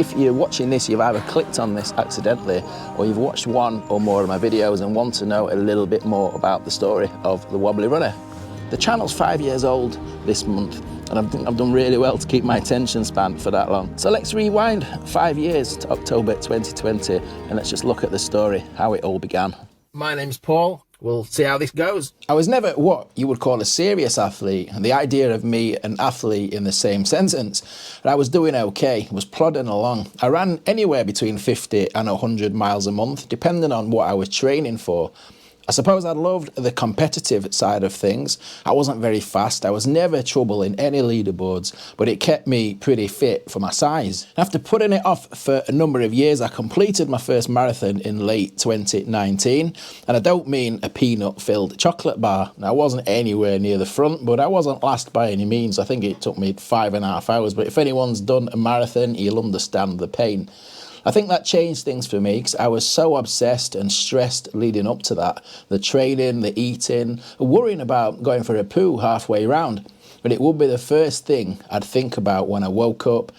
if you're watching this, you've either clicked on this accidentally or you've watched one or more of my videos and want to know a little bit more about the story of the Wobbly Runner. The channel's 5 years old this month, and I think I've done really well to keep my attention span for that long. So let's rewind 5 years to October 2020 and let's just look at the story, how it all began. My name's Paul. We'll see how this goes. I was never what you would call a serious athlete, and the idea of me an athlete in the same sentence, but I was doing okay, was plodding along. I ran anywhere between 50 and 100 miles a month, depending on what I was training for. I suppose I loved the competitive side of things. I wasn't very fast. I was never trouble in any leaderboards, but it kept me pretty fit for my size. After putting it off for a number of years, I completed my first marathon in late 2019. And I don't mean a peanut-filled chocolate bar. I wasn't anywhere near the front, but I wasn't last by any means. I think it took me 5.5 hours. But if anyone's done a marathon, you'll understand the pain. I think that changed things for me because I was so obsessed and stressed leading up to that. The training, the eating, worrying about going for a poo halfway round. But it would be the first thing I'd think about when I woke up,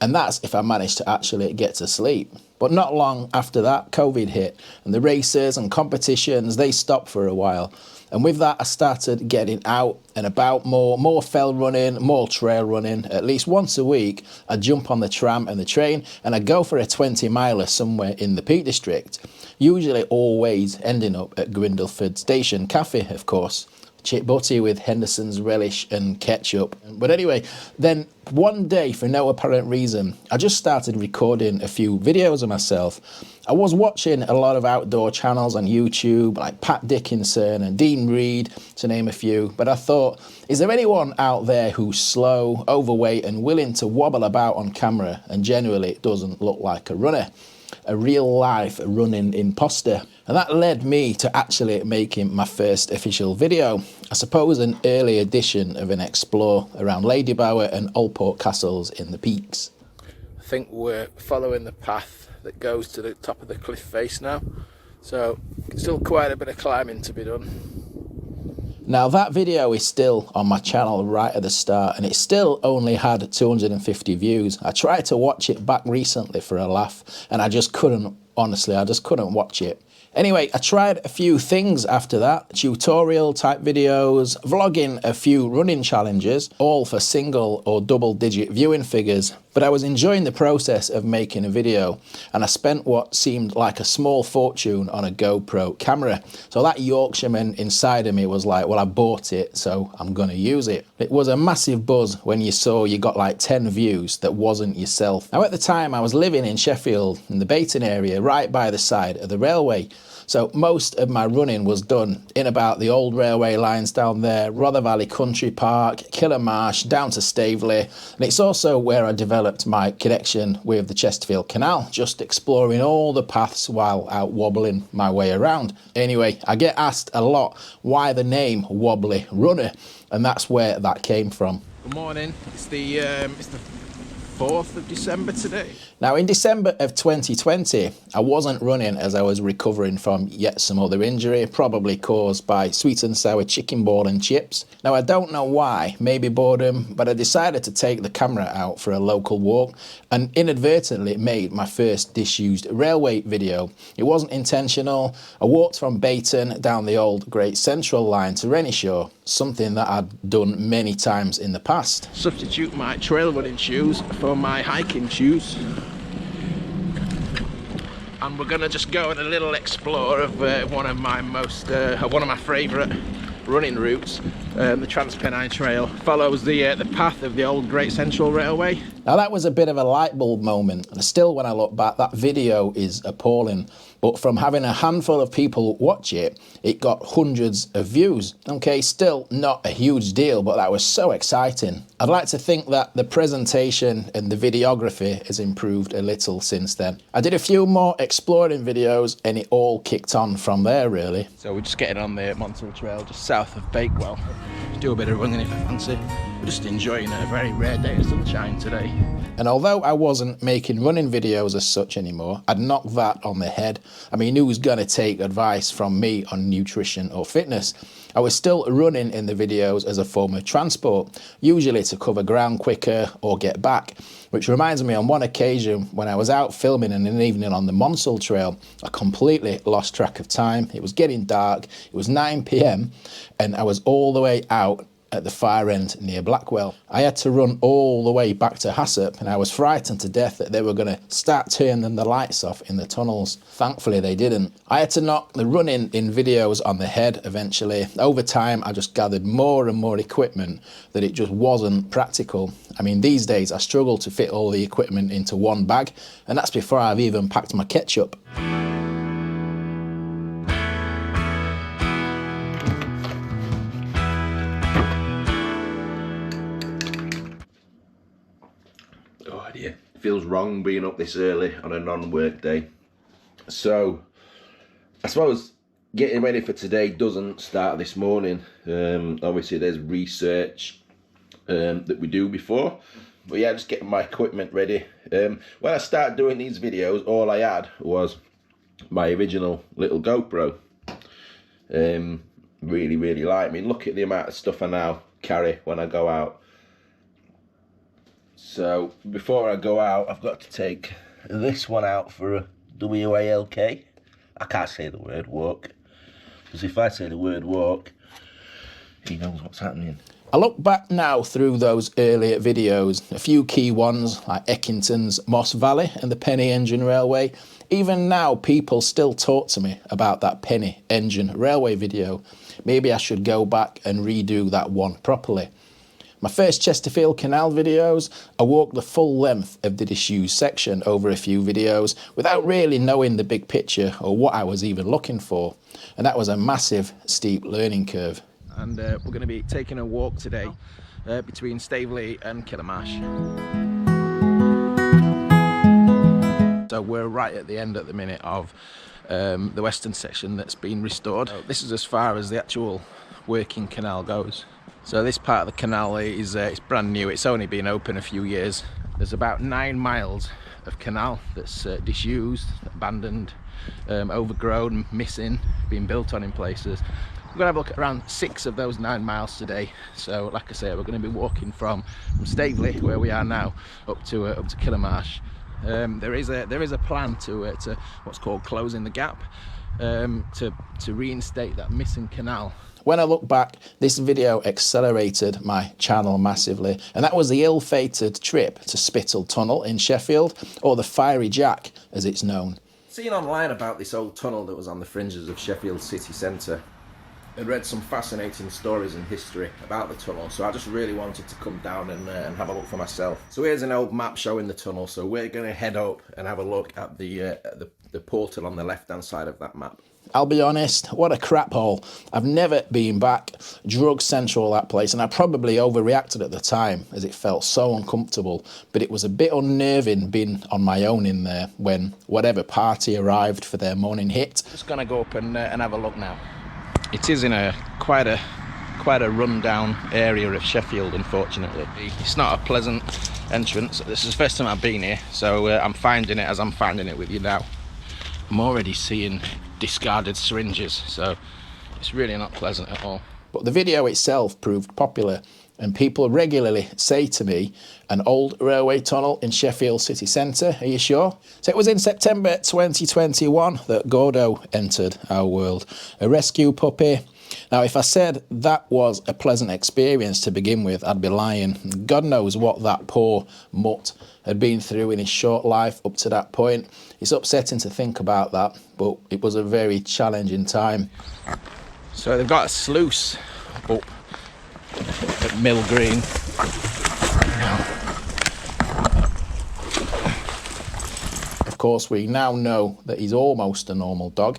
and that's if I managed to actually get to sleep. But not long after that, COVID hit, and the races and competitions, they stopped for a while. And with that, I started getting out and about more fell running, more trail running. At least once a week, I'd jump on the tram and the train and I'd go for a 20-miler somewhere in the Peak District. Usually always ending up at Grindleford Station Cafe, of course. Chip butty with Henderson's relish and ketchup. But anyway, then one day, for no apparent reason, I just started recording a few videos of myself. I was watching a lot of outdoor channels on YouTube, like Pat Dickinson and Dean Reed, to name a few, but I thought, is there anyone out there who's slow, overweight and willing to wobble about on camera and generally doesn't look like a runner? A real-life running imposter. And that led me to actually making my first official video. I suppose an early edition of an explore around Ladybower and Allport castles in the peaks. I think we're following the path that goes to the top of the cliff face now. So still quite a bit of climbing to be done. Now that video is still on my channel right at the start and it still only had 250 views. I tried to watch it back recently for a laugh and I just couldn't, honestly, I just couldn't watch it. Anyway, I tried a few things after that, tutorial type videos, vlogging a few running challenges, all for single or double digit viewing figures, but I was enjoying the process of making a video and I spent what seemed like a small fortune on a GoPro camera. So that Yorkshireman inside of me was like, well, I bought it, so I'm gonna use it. It was a massive buzz when you saw you got like 10 views that wasn't yourself. Now at the time I was living in Sheffield in the Bayton area, right by the side of the railway. So most of my running was done in about the old railway lines down there, Rother Valley Country Park, Killer Marsh, down to Staveley. And it's also where I developed my connection with the Chesterfield Canal, just exploring all the paths while out wobbling my way around. Anyway, I get asked a lot why the name Wobbly Runner, and that's where that came from. Good morning, it's the 4th of December today. Now in December of 2020, I wasn't running as I was recovering from yet some other injury, probably caused by sweet and sour chicken ball and chips. Now I don't know why, maybe boredom, but I decided to take the camera out for a local walk and inadvertently made my first disused railway video. It wasn't intentional. I walked from Bayton down the old Great Central line to Renishaw, something that I'd done many times in the past. Substitute my trail running shoes for my hiking shoes. And we're gonna just go on a little explore of one of my favourite running routes. The Transpennine Trail follows the path of the old Great Central Railway. Now that was a bit of a light bulb moment, and still when I look back, that video is appalling. But from having a handful of people watch it, it got hundreds of views. Okay, still not a huge deal, but that was so exciting. I'd like to think that the presentation and the videography has improved a little since then. I did a few more exploring videos and it all kicked on from there really. So we're just getting on the Montal Trail just south of Bakewell. do a bit of running if I fancy. We're just enjoying a very rare day of sunshine today. And although I wasn't making running videos as such anymore, I'd knocked that on the head. I mean, who's gonna take advice from me on nutrition or fitness? I was still running in the videos as a form of transport, usually to cover ground quicker or get back. Which reminds me, on one occasion when I was out filming in an evening on the Monsell Trail, I completely lost track of time. It was getting dark, it was 9 p.m, and I was all the way out at the far end near Blackwell. I had to run all the way back to Hassop, and I was frightened to death that they were going to start turning the lights off in the tunnels. Thankfully they didn't. I had to knock the running in videos on the head eventually. Over time I just gathered more and more equipment that it just wasn't practical. I mean, these days I struggle to fit all the equipment into one bag, and that's before I've even packed my ketchup. It feels wrong being up this early on a non-work day. So I suppose getting ready for today doesn't start this morning. Obviously there's research that we do before, but yeah, just getting my equipment ready. When I started doing these videos, all I had was my original little GoPro. Really light. I mean, look at the amount of stuff I now carry when I go out. So before I go out, I've got to take this one out for a WALK. I can't say the word walk, because if I say the word walk, he knows what's happening. I look back now through those earlier videos, a few key ones like Eckington's Moss Valley and the Penny Engine Railway. Even now people still talk to me about that Penny Engine Railway video. Maybe I should go back and redo that one properly. My first Chesterfield Canal videos, I walked the full length of the disused section over a few videos without really knowing the big picture or what I was even looking for. And that was a massive, steep learning curve. And we're going to be taking a walk today between Staveley and Killamash. So we're right at the end at the minute of the western section that's been restored. This is as far as the actual working canal goes. So this part of the canal is it's brand new. It's only been open a few years. There's about 9 miles of canal that's disused, abandoned, overgrown, missing, being built on in places. We're going to have a look at around 6 of those 9 miles today. So like I say, we're going to be walking from Staveley, where we are now, up to Killamash. There is a plan to what's called closing the gap, to reinstate that missing canal. When I look back, this video accelerated my channel massively, and that was the ill-fated trip to Spittal Tunnel in Sheffield, or the Fiery Jack as it's known. Seen online about this old tunnel that was on the fringes of Sheffield city centre, and read some fascinating stories and history about the tunnel, so I just really wanted to come down and have a look for myself. So here's an old map showing the tunnel, so we're going to head up and have a look at the portal on the left-hand side of that map. I'll be honest, what a crap hole. I've never been back. Drug central, that place, and I probably overreacted at the time as it felt so uncomfortable, but it was a bit unnerving being on my own in there when whatever party arrived for their morning hit. Just gonna go up and have a look now. It is in quite a run-down area of Sheffield, unfortunately. It's not a pleasant entrance. This is the first time I've been here, so I'm finding it as I'm finding it with you now. I'm already seeing discarded syringes, so it's really not pleasant at all. But the video itself proved popular, and people regularly say to me, an old railway tunnel in Sheffield city centre, are you sure? So it was in September 2021 that Gordo entered our world, a rescue puppy. Now, if I said that was a pleasant experience to begin with, I'd be lying. God knows what that poor mutt had been through in his short life up to that point. It's upsetting to think about that, but it was a very challenging time. So they've got a sluice up at Mill Green. Of course, we now know that he's almost a normal dog.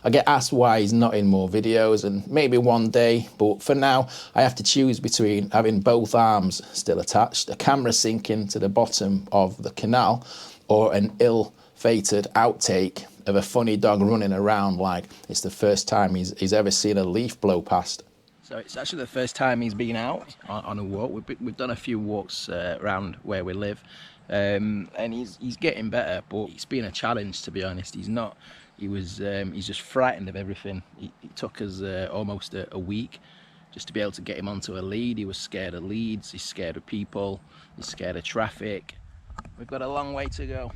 I get asked why he's not in more videos, and maybe one day, but for now I have to choose between having both arms still attached, a camera sinking to the bottom of the canal, or an ill-fated outtake of a funny dog running around like it's the first time he's ever seen a leaf blow past. So it's actually the first time he's been out on a walk. We've done a few walks around where we live, and he's getting better, but it's been a challenge, to be honest. He's just frightened of everything. It took us almost a week just to be able to get him onto a lead. He was scared of leads, he's scared of people, he's scared of traffic. We've got a long way to go.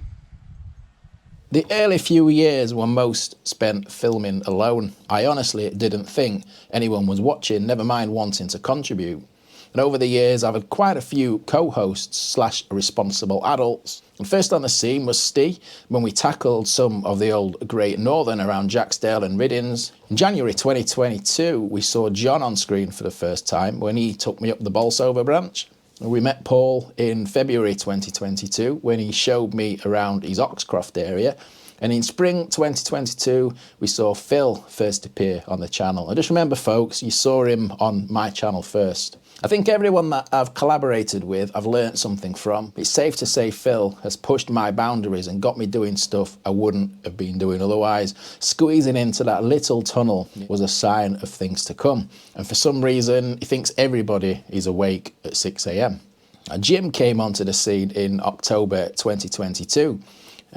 The early few years were most spent filming alone. I honestly didn't think anyone was watching, never mind wanting to contribute. And over the years, I've had quite a few co-hosts / responsible adults. And first on the scene was Steve, when we tackled some of the old Great Northern around Jacksdale and Riddins. In January 2022, we saw John on screen for the first time when he took me up the Bolsover branch. We met Paul in February 2022 when he showed me around his Oxcroft area. And in spring 2022, we saw Phil first appear on the channel. And just remember, folks, you saw him on my channel first. I think everyone that I've collaborated with, I've learnt something from. It's safe to say Phil has pushed my boundaries and got me doing stuff I wouldn't have been doing otherwise. Squeezing into that little tunnel was a sign of things to come. And for some reason, he thinks everybody is awake at 6 a.m. Jim came onto the scene in October 2022.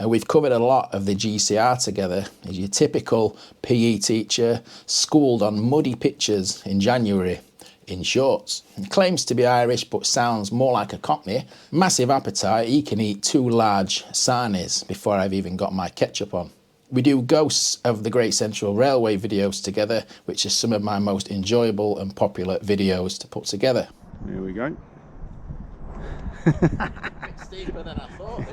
We've covered a lot of the GCR together. He's your typical PE teacher, schooled on muddy pitches in January in shorts. He claims to be Irish but sounds more like a Cockney. Massive appetite, he can eat 2 large sarnies before I've even got my ketchup on. We do Ghosts of the Great Central Railway videos together, which is some of my most enjoyable and popular videos to put together. Here we go. It's steeper than I thought.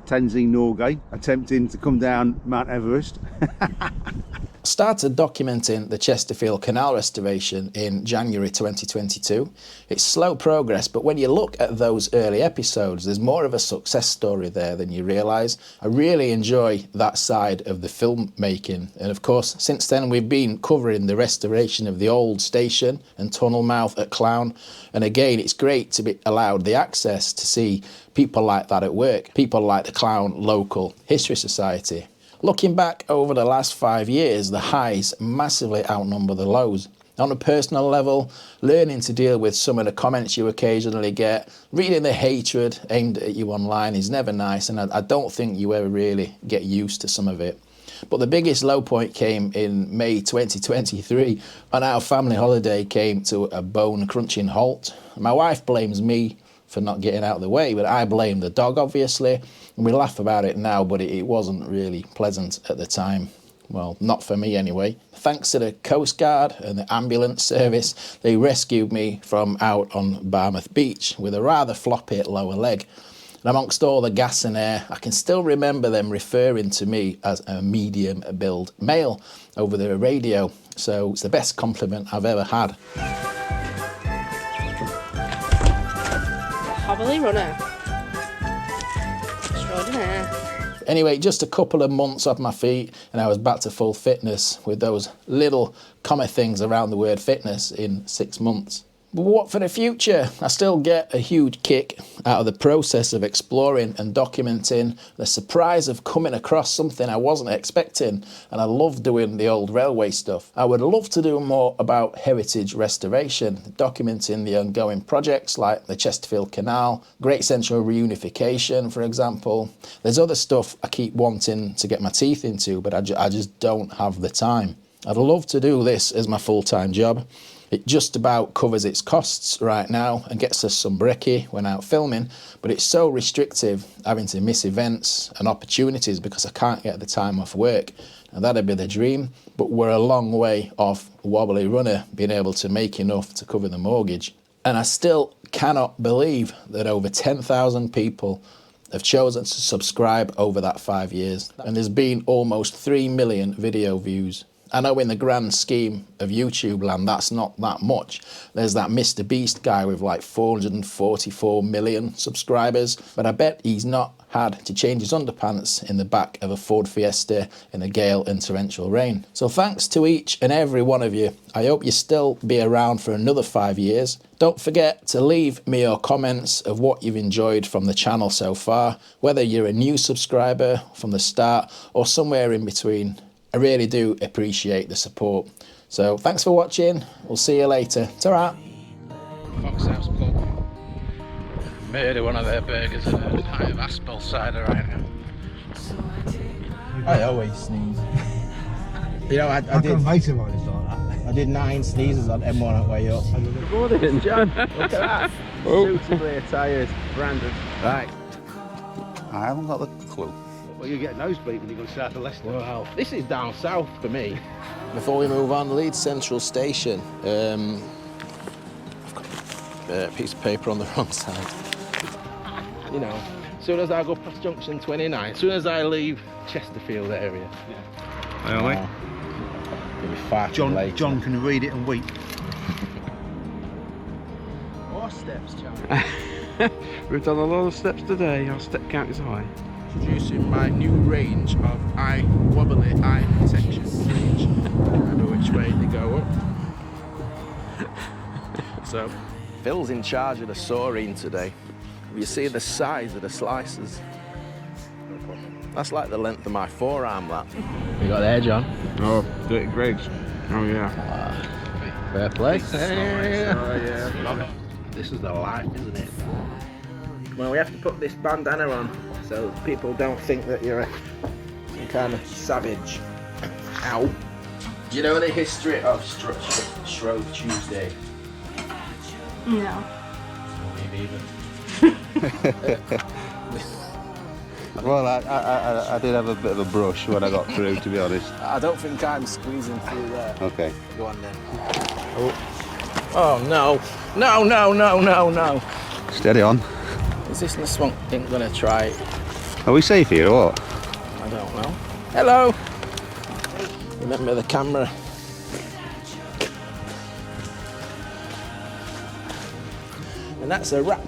Tenzing Norgay attempting to come down Mount Everest. Started documenting the Chesterfield Canal restoration in January 2022. It's slow progress, but when you look at those early episodes, there's more of a success story there than you realise. I really enjoy that side of the filmmaking, and of course, since then we've been covering the restoration of the old station and tunnel mouth at Clown, and again, it's great to be allowed the access to see people like that at work, people like the Clown Local History Society. Looking back over the last 5 years, the highs massively outnumber the lows. On a personal level, learning to deal with some of the comments you occasionally get, reading the hatred aimed at you online is never nice, and I don't think you ever really get used to some of it. But the biggest low point came in May 2023 when our family holiday came to a bone-crunching halt. My wife blames me for not getting out of the way, but I blame the dog, obviously. And we laugh about it now, but it wasn't really pleasant at the time. Well, not for me anyway. Thanks to the Coast Guard and the ambulance service, they rescued me from out on Barmouth Beach with a rather floppy lower leg. And amongst all the gas and air, I can still remember them referring to me as a medium-build male over the radio. So it's the best compliment I've ever had. Wobbly Runner Extraordinaire. Anyway, just a couple of months off my feet and I was back to full fitness with those little comma things around the word fitness in 6 months. But what for the future? I still get a huge kick out of the process of exploring and documenting, the surprise of coming across something I wasn't expecting, and I love doing the old railway stuff. I would love to do more about heritage restoration, documenting the ongoing projects like the Chesterfield Canal, Great Central Reunification, for example. There's other stuff I keep wanting to get my teeth into, but I just don't have the time. I'd love to do this as my full-time job. It just about covers its costs right now and gets us some brekkie when out filming, but it's so restrictive having to miss events and opportunities because I can't get the time off work. And that'd be the dream, but we're a long way off Wobbly Runner being able to make enough to cover the mortgage. And I still cannot believe that over 10,000 people have chosen to subscribe over that 5 years. And there's been almost 3 million video views. I know in the grand scheme of YouTube land, that's not that much. There's that Mr. Beast guy with like 444 million subscribers, but I bet he's not had to change his underpants in the back of a Ford Fiesta in a gale and torrential rain. So thanks to each and every one of you. I hope you still be around for another 5 years. Don't forget to leave me your comments of what you've enjoyed from the channel so far, whether you're a new subscriber from the start or somewhere in between. I really do appreciate the support. So thanks for watching. We'll see you later. Ta-ra. Fox House Pub. Made one of their burgers and a pint of Aspel cider right now. I always sneeze. You know, I did 9 sneezes on M1 on the way up. Good morning, John. Look at that. Oh. Suitably attired. Brandon. Right. I haven't got the clue. Well, you get nosebleed when you go south of Leicester. Wow. This is down south for me. Before we move on, Leeds Central Station. I've got a piece of paper on the wrong side. You know, as soon as I go past junction 29, as soon as I leave Chesterfield area. Really? It'll be far too late. John can read it and weep. More steps, Charlie. We've done a lot of steps today. Our step count is high. Introducing my new range of wobbly eye protection range. Remember which way they go up. So, Phil's in charge of the sawing today. You see the size of the slices. That's like the length of my forearm, that. You got there, John? Oh, dirty Greg's. Oh, yeah. Fair play. Yeah. This is the life, isn't it? Well, we have to put this bandana on so people don't think that you're some kind of savage. Ow. Do you know the history of Shrove Tuesday? No. Maybe even. Well, I did have a bit of a brush when I got through, to be honest. I don't think I'm squeezing through there. Okay. Go on then. Oh no. No, no, no, no, no. Steady on. Is this the swamp? I'm gonna try it. Are we safe here or what? I don't know. Hello. Remember the camera. And that's a wrap.